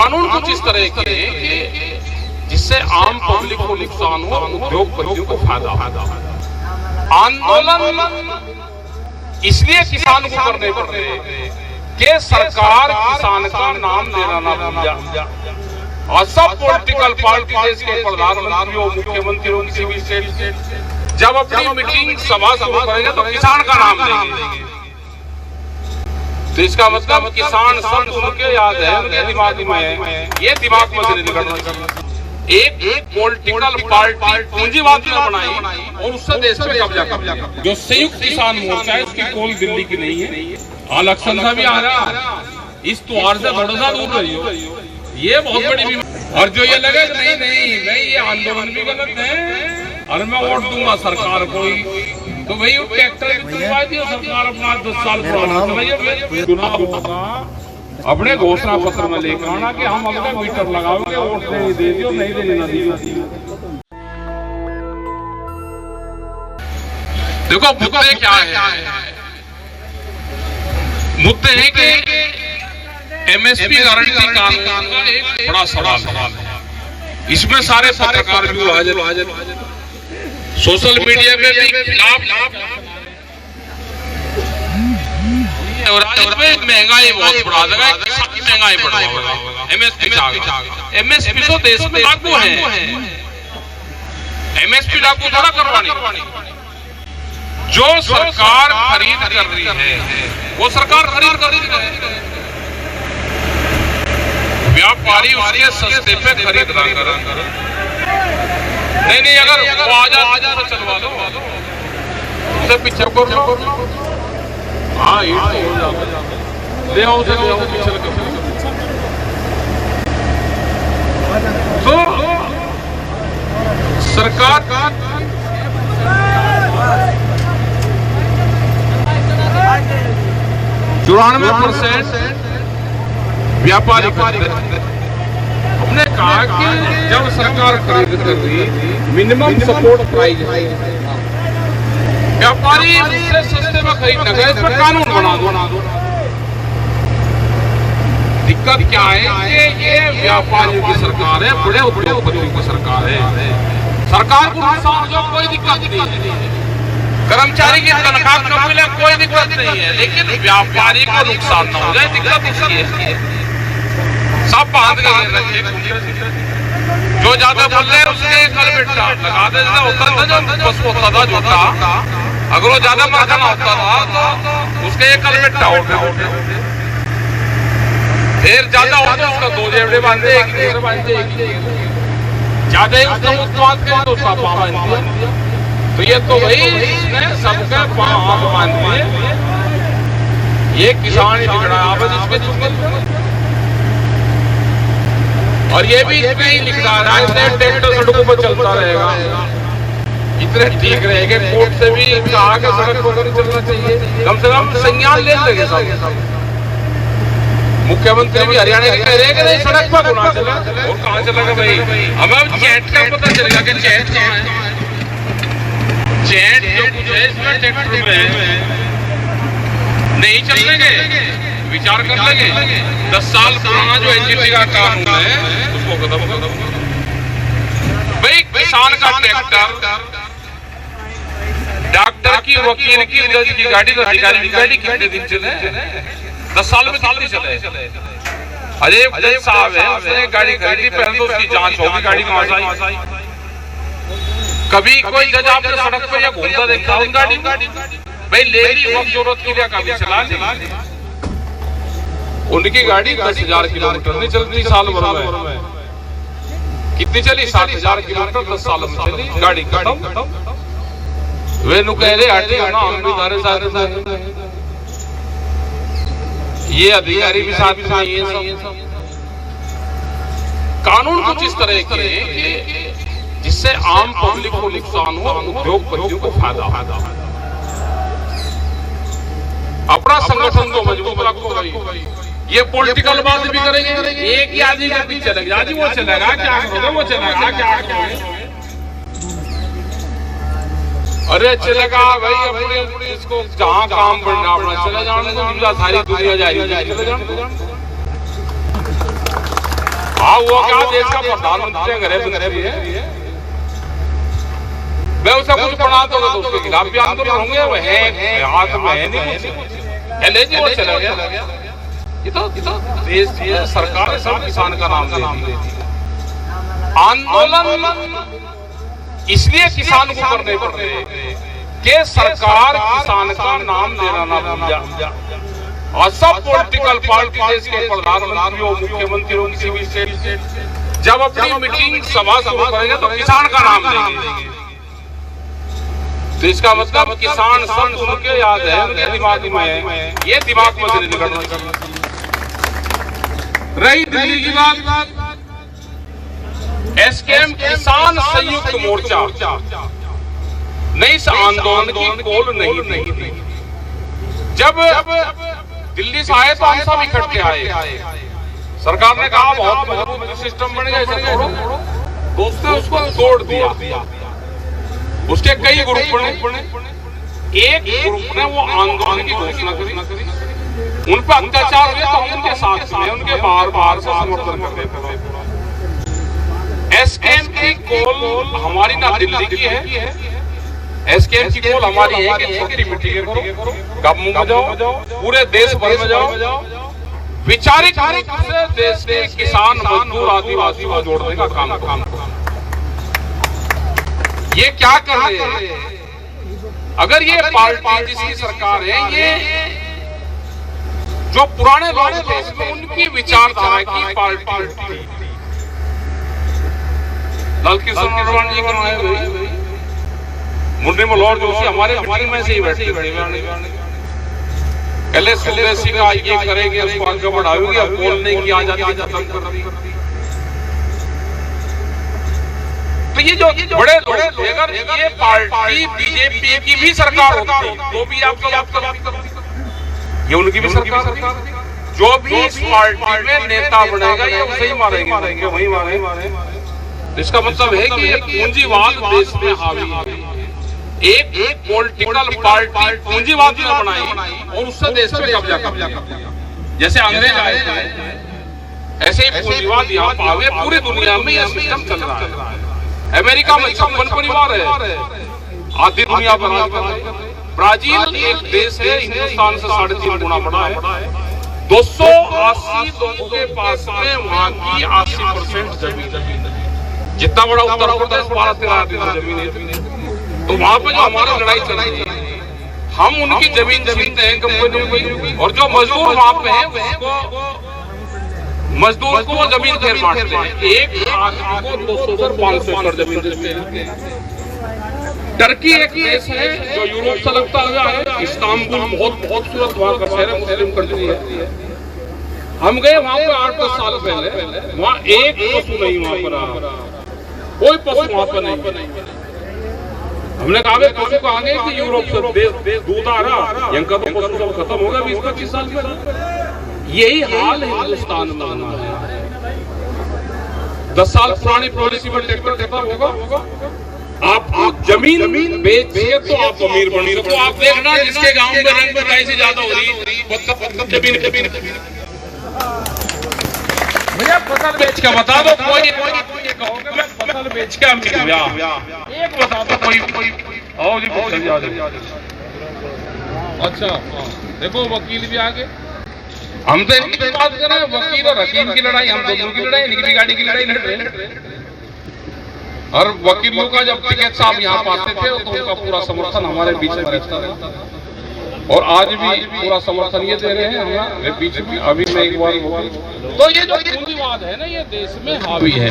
कानून कुछ इस तरह के कि जिससे आम पब्लिक को नुकसान हो, उद्योगपतियों को फायदा हो। आंदोलन इसलिए किसान को करने पड़ रहे हैं कि सरकार किसान का नाम लेना ना भूल जाए और सब पॉलिटिकल पार्टी देश के प्रधानमंत्रियों, मुख्यमंत्रियों, किसी भी स्टेट जब अपनी मीटिंग सभा शुरू करेंगे तो किसान का नाम लेंगे। तो इसका मतलब किसान शब्द उनके याद है, उनके दिमाग में है, ये दिमाग में से निकलना चाहिए। एक पॉलिटिकल पार्टी पूंजीवाद में बनाई और उससे देश में कब्जा कर। जो संयुक्त किसान मोर्चा है उसकी कोई दिल्ली की नहीं है। इलेक्शन का भी आ रहा है, इस त्योहार से थोड़ा सा दूर रही हो, ये बहुत बड़ी बीमारी। और जो ये लगे नहीं भाई ये आंदोलन भी गलत है और मैं वोट दूंगा सरकार को, तो भाई ट्रैक्टर भी चलवा दिया सरकार अपना 10 साल पुराना चुनाव होगा, अपने घोषणा पत्र में लेकर आना कि हम अपने मीटर लगाओगे, वोट दे दियो, नहीं देने ना दियो। देखो मुद्दे क्या है, मुद्दे हैं कि एमएसपी गारंटी कानून का एक बड़ा सवाल है। इसमें सारे पत्रकार भी हाजिर, सोशल मीडिया में भी खिलाफ, और महंगाई बहुत बढ़ा देगा, महंगाई बढ़ा एमएसपी। एमएसपी तो देश में लागू है, एमएसपी लागू थोड़ा करवानी। जो सरकार खरीद कर रही है वो सरकार खरीद कर रही है, व्यापारी उसके सस्ते पे खरीद ना कर। नहीं अगर वो आजा तो चलवा लो, उससे पीछे करो। हाँ ये ले आओ पीछे तो सरकार 94% व्यापारी हमने कहा कि जब सरकार खरीद कर रही मिनिमम सपोर्ट प्राइस है, व्यापारी उससे सस्ते में खरीद न करे, इस पर कानून बना दो। दिक्कत क्या है कि ये व्यापारियों की सरकार है, बड़े उद्योगपतियों की सरकार है। सरकार को नुकसान हो कोई दिक्कत नहीं है, कर्मचारी की तनख्वाह कम मिले कोई दिक्कत नहीं है, लेकिन व्यापारी को नुकसान न हो जाए, दिक्कत उसकी है। सब बांध के रखे, जो ज्यादा बोल रहे हैं उसके कल बेटा लगा दे, होता था जो बस होता था झूठा, अगर वो ज्यादा महंगा होता था तो उसके एक कल बेटा होते, फिर ज्यादा होता उसका 2 जेबड़े बांधे, एक बांधे, ज्यादा उसका उत्पाद करें तो उसका पाँव बांध दिया। तो ये तो भाई इसने सबका पाँव बांध दिए, ये किसान ही बिगड़ा आप इसके। और ये भी इसमें ही लिख रहा है ट्रैक्टर सड़कों पर चलता रहेगा, इतने ठीक रहेगा। कोर्ट से भी कहा कि सड़क पर नहीं चलना चाहिए, कम से कम संज्ञान ले लगे सब। मुख्यमंत्री भी हरियाणा के कह रहे हैं कि नहीं सड़क पर गुना चला, और कहाँ चलेगा भाई? हमें चैट का पता चलेगा कि चैट कहाँ है। चैट जो कुछ है इसमें ट्रैक्टर में नहीं चलेंगे, विचार कर लेंगे। 10 साल पुराना जो एनजीटी का कानून है उसको खत्म कर भाई। किसान का ट्रैक्टर, डॉक्टर की, वकील की गाड़ी, तो अधिकारी की गाड़ी कितने दिन चले? 10 साल में कितनी चले? अरे जज साहब है, उसने गाड़ी खरीदी, पहले तो उसकी जांच होगी गाड़ी कहाँ से आई। कभी कोई जज आपने सड़क पर या घूमता देखा उन गाड़ी भाई? ले ली वक्त जरूरत के लिए कभी चला ली। उनकी गाड़ी 10,000 किलोमीटर नहीं चलती साल भर में। कितनी चली? 7,000 किलोमीटर 10 साल में चली, गाड़ी खत्म। वे नु कह रहे हटे ना, हम भी सारे ये अधिकारी भी साथ में ये सब। कानून कुछ इस तरह के कि जिससे आम पब्लिक को नुकसान हो, उद्योगपतियों को फायदा। अपना संगठन को मजबूत रखो भाई। ये पॉलिटिकल बात भी करेंगे, एक ही आदमी के पीछे लग जाए, वो चलेगा क्या करोगे, वो चलेगा क्या करोगे। अरे चलेगा भाई, अपने इसको जहाँ काम बढ़ना अपना चले जाने दो, सारी दुनिया जाएगी, चले जाने दो। हाँ, वो क्या देश का प्रधानमंत्री है, गृह मंत्री है, मैं उसे कुछ बना दूंगा तो उसके खिलाफ भी आंदोलन होंगे। वो है हाथ में है नहीं कुछ, एलएजी वो चला गया। ये तो देश सरकार सब किसान का नाम लेती है। आंदोलन इसलिए किसान को करने पड़ रहे हैं कि सरकार किसान का नाम लेना ना भूल जाए। और सब पॉलिटिकल पार्टी, देश के प्रधानमंत्रियों, मुख्यमंत्रियों, किसी भी स्टेट जब अपनी मीटिंग सभा शुरू करेंगे तो किसान का नाम लेंगे। तो इसका मतलब किसान सब उनके याद है, उनके दिमाग में है, ये दिमाग में से निकलना चाहिए। रही दिल्ली की बात, एसकेएम किसान संयुक्त मोर्चा ने इस आंदोलन की कॉल नहीं दी। जब दिल्ली से आए तो हम सब इकट्ठे आए। सरकार ने कहा बहुत मजबूत सिस्टम बन गया, दोस्तों ने उसको तोड़ दिया। उसके कई ग्रुप ने, एक ग्रुप ने वो आंदोलन की घोषणा करी, उन पर अत्याचार हुए तो हम उनके साथ में, उनके बार से समर्थन कर रहे थे। एसकेएम की कॉल हमारी ना दिल्ली की है, एसकेएम की कॉल हमारी है कि छोटी मीटिंग करो, काबू में जाओ, पूरे देश भर में जाओ, वैचारिक रूप से देश के किसान, मजदूर, आदिवासी को जोड़ने का काम करो। ये क्या कर रहे हैं? अगर ये पार्टी जिसकी सरकार है, ये जो पुराने लोग थे इसमें उनकी विचारधारा की पार्टी, लाल कृष्ण आडवाणी जी का है भाई, मुरली मनोहर जोशी हमारे मीटिंग में से ही बैठे पहले स्वदेशी का ये करेंगे, उसको आगे बढ़ाएंगे, अब बोलने की आजादी खत्म कर दी। तो ये जो बड़े अगर ये पार्टी बीजेपी की भी सरकार होती तो भी आपको ये उनकी भी सरकार, जो भी इस पार्टी में नेता बनेगा ये उसे ही मारेंगे, वही मारेंगे। इसका मतलब है कि ये पूंजीवाद देश में हावी है। एक पॉलिटिकल पार्टी पूंजीवाद ने बनाई और उससे देश पे कब्जा कर लिया। जैसे अंग्रेज आए ऐसे ही पूंजीवाद यहाँ पावे, पूरी दुनिया में यह सिस्टम चल रहा है। अमेरिका में 56 परिवार है, आधी दुनिया पर राज कर रहे हैं। ब्राजील एक देश है, हिंदुस्तान से 3.5 गुना बड़ा है। 280 लोगों के पास में वहाँ की 80% जमीन, जितना बड़ा उत्तर प्रदेश 12-13 जमीन है। तो वहाँ पे जो हमारी लड़ाई चल रही है, हम उनकी जमीन छीनते हैं कंपनियों की, और जो मजदूर वहाँ पे है उसको, मजदूर को जमीन फेर बांटते हैं। एक आदमी को 200 से 500 एकड़ जमीन देते हैं। टर्की एक देश है जो यूरोप से लगता हुआ है, इस्तांबुल बहुत खूबसूरत वहाँ का शहर है, मुस्लिम कंट्री है। हम गए वहाँ पर 8-10 साल पहले, वहाँ एक पशु नहीं, वहाँ पर कोई पशु वहाँ पर नहीं। हमने कहा पशु कहाँ गए कि यूरोप से दूध आ रहा, यहाँ का तो पशु सब खत्म होगा 20-25 साल में। यही हाल हिंदुस्तान में है। 10 साल पुरानी पॉलिसी में ट्रैक्टर खत्म होगा, आपको जमीन बेचिए तो आप अमीर बन सकते हो। आप देखना जिसके गांव में रंग बताई से ज्यादा हो रही जमीन मुझे फसल बेच के बता दो, कोई कहोगे मैं फसल बेच के अमीर हुआ, एक बता दो कोई। आओ जी अच्छा देखो वकील भी आगे, हम तो इनकी बात कर रहे हैं, वकील और हकीम की लड़ाई, हम दोनों की लड़ाई, इनकी गाड़ी की लड़ाई लड़ रहे हैं। और वकीलों का जब टिकैत साहब यहाँ पाते थे तो उनका पूरा समर्थन हमारे बीच में रहता था, और आज भी पूरा समर्थन ये दे रहे हैं हमारे बीच में। अभी मैं एक बार तो ये जो पूंजीवाद है ना, ये देश में हावी है,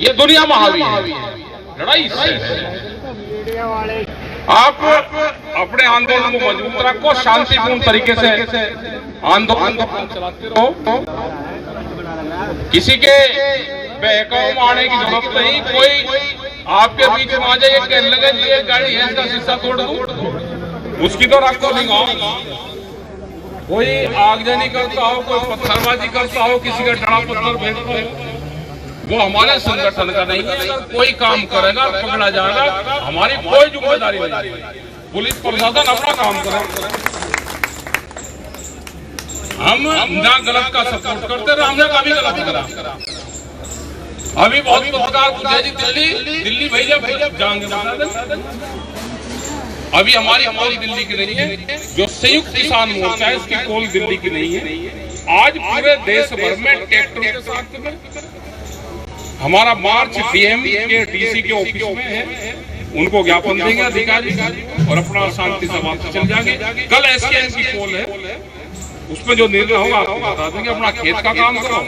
ये दुनिया में हावी है। लड़ाई आप अपने आंदोलन को मजबूत रखो, शांतिपूर्ण तरीके से आंदोलन चलाते रहो, किसी के बहकाव में आने की जरूरत नहीं। कोई आपके बीच में आ जाए कहने लगे जी एक गाड़ी है इसका शीशा तोड़ दूं, उसकी तो रखो नहीं। कोई आगजनी करता हो, कोई पत्थरबाजी करता हो, किसी का डरा पत्थर फेंकता हो, वो हमारे संगठन का नहीं है। अगर कोई काम करेगा पकड़ा जाएगा, हमारी कोई जिम्मेदारी नहीं। पुलिस प्रशासन अपना काम करे। हम ना गलत का सपोर्ट करते रहे, हमने कभी गलत करा। अभी बहुत पत्रकार पूछे जी दिल्ली भैया जाएंगे, अभी हमारी दिल्ली की नहीं है, जो संयुक्त किसान मोर्चा है उसकी कोई दिल्ली की नहीं है। आज पूरे देश भर में ट्रैक्टरों के साथ में हमारा मार्च डीएम के डीसी के ऑफिस में है, उनको ज्ञापन देंगे अधिकारी और अपना शांति से वापस चल जाएंगे। कल एसकेएम की पोल है, उसमें जो निर्णय होगा आपको बता देंगे। अपना खेत का काम करो।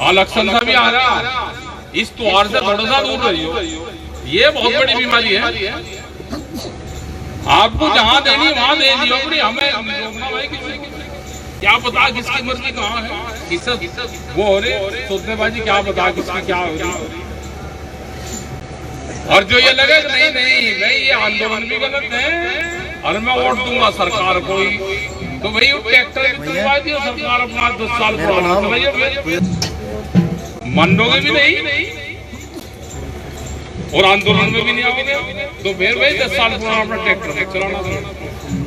इलेक्शन से भी आ रहा, इस त्योहार से थोड़ा सा दूर रही हो, ये बहुत बड़ी बीमारी है। आपको जहां देनी वहां दे दी अपनी, हमें क्या पता किसकी मर्जी कहाँ है, किस वो हो रही सोचनेबाजी, क्या पता किसकी क्या हो रही। और जो ये लगे नहीं भाई ये आंदोलन भी गलत है और मैं वोट दूंगा सरकार को, तो भाई वो ट्रैक्टर भी चलवा दियो सरकार अपना 10 साल पुराना चलाइए, मानोगे भी नहीं और आंदोलन में भी नहीं आओगे, तो फिर भाई 10 साल पुराना अपना ट्रैक्टर चलाना।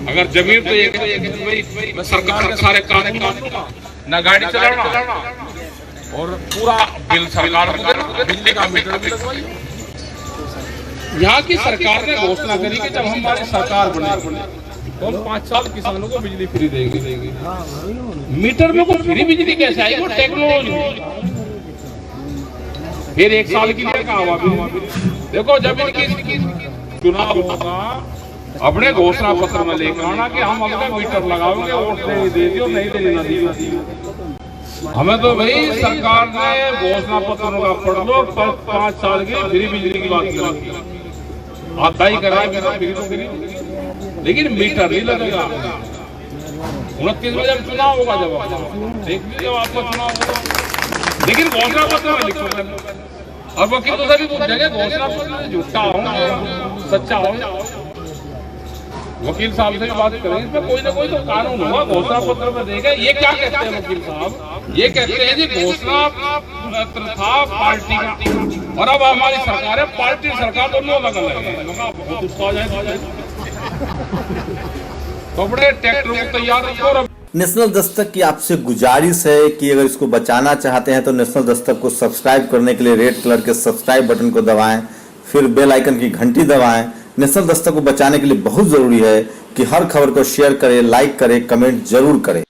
अगर जमीन तो एक भाई मैं सरकार के सारे कानून मानूंगा, ना गाड़ी चलाना और पूरा बिल सरकार को देना, बिजली का मीटर भी लगवाइए। यहाँ की सरकार ने घोषणा करी कि जब हमारी सरकार बने तो हम 5 साल किसानों को बिजली फ्री देंगे। मीटर में को फ्री बिजली कैसे आई, वो टेक्नोलॉजी। फिर 1 साल की लिए कहा हुआ देखो, जब इनकी चुनाव होगा अपने घोषणा पत्र में लेकर आना कि हम अगले मीटर लगाओगे, वोट दे दियो, नहीं देना दियो। हमें तो भाई सरकार ने घोषणा पत्र का पढ़ लो, 5 साल की फ्री बिजली की बात करें, आता ही कराए लेकिन मीटर नहीं लगेगा। 29 में जब चुनाव होगा, जब देख लीजिए आपका चुनाव होगा, लेकिन घोषणा पत्र में लिखो। और वकील तो सभी पूछेंगे घोषणा पत्र झूठा हो सच्चा हो, वकील साहब से भी बात करें, इसमें कोई ना कोई तो कानून होगा। घोषणा पत्र में देगा, ये क्या कहते हैं वकील साहब, ये कहते हैं जी घोषणा पत्र था पार्टी का और अब हमारी सरकार है पार्टी सरकार, दोनों अलग अलग है। बहुत उत्साह जाए तो बड़े ट्रैक्टर को तैयार रखो। नेशनल दस्तक की आपसे गुजारिश है कि अगर इसको बचाना चाहते हैं तो नेशनल दस्तक को सब्सक्राइब करने के लिए रेड कलर के सब्सक्राइब बटन को दबाएं, फिर बेल आइकन की घंटी दबाएं। नेशनल दस्तक को बचाने के लिए बहुत जरूरी है कि हर खबर को शेयर करें, लाइक करें, कमेंट जरूर करें।